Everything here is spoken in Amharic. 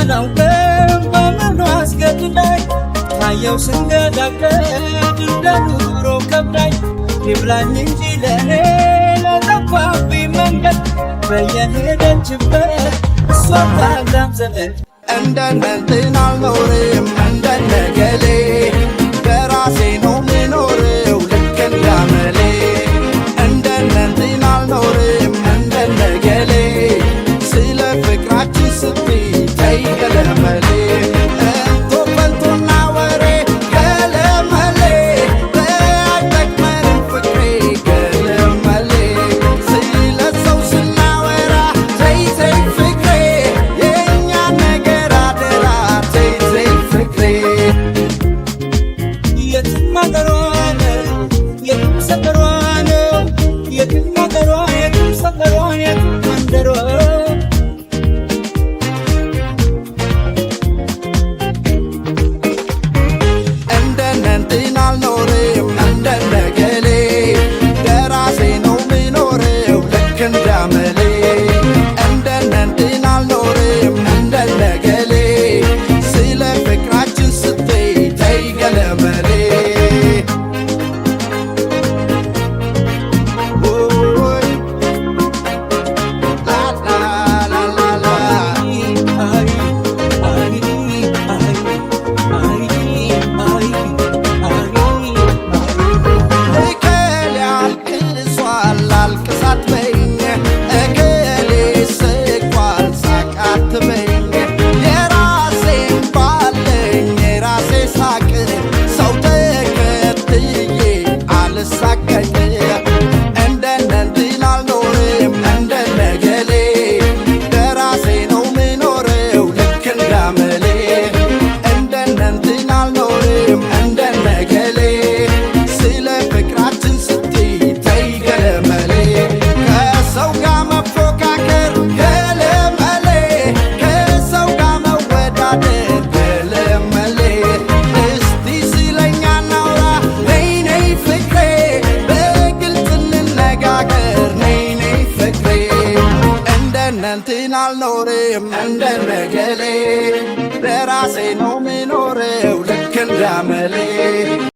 አላውቅም በምኑ አስገድዳኝ ታየው ስንገዳገድ እንደ ኑሮ ከብዳኝ ይብላኝ እንጂ ለእኔ ለጠፋብኝ መንገድ በየሄደችበት እሷ ታዳም ዘመድ እንደነንትን አልኖርም እንደነገሌ በራሴ ነው ምኖረው ልክ እንዳመሌ እንደነንትን አልኖርም እንደነገሌ ስለ ፍቅራችን ስትይ ተይ ገለመሌ እንቶ ፈንቶና ወሬ ገለመሌ በአይጠቅመንም ፍቅሬ ገለመሌ ስለ ሰው ስናወራ ተይ ተይ ፍቅሬ የእኛ ነገር አደራ ተይ ተይ ፍቅሬ የትም አገሯ ነው የትም ሰፈሯ ነው የትም አገሯ የትም ሰፈሯ የትም መንደሯ እንደነንትን አልኖርም እንደነገሌ በራሴ ነው ምኖረው ልክ እንዳመሌ እንደነንትን አልኖርም እንደነገሌ ስለ ፍቅራችን ስትይ ተይ ገለመሌ ኦይ ላላላላላ እከሌ አልቅሷል አልቅሳት በይኝ እከሌ ስቋል ሳቅ አትበይኝ የራሴን ባለኝ የራሴ ሳቅ ሰው ተከትዬ አልሳቀኝ እንደነንትን አልኖርም እንደነገሌ በራሴ ነው ምኖረው ልክ እንዳመሌ እንደነንትን አልኖርም እንደነገሌ ስለ ፍቅራችን ስትይ ተይ ገለመሌ ከሰው ጋር መፎካከር ገለመሌ ከሰው ጋር መወዳደር ገለመሌ እስቲ ስለኛ እናውራ ነይ ነይ ፍቅሬ በግልጽ እንነጋገር ነይ ነይ ፍቅሬ እንደነንትን አልኖርም እንደነገሌ በራሴ ነው ምኖረው ልክ እንዳመሌ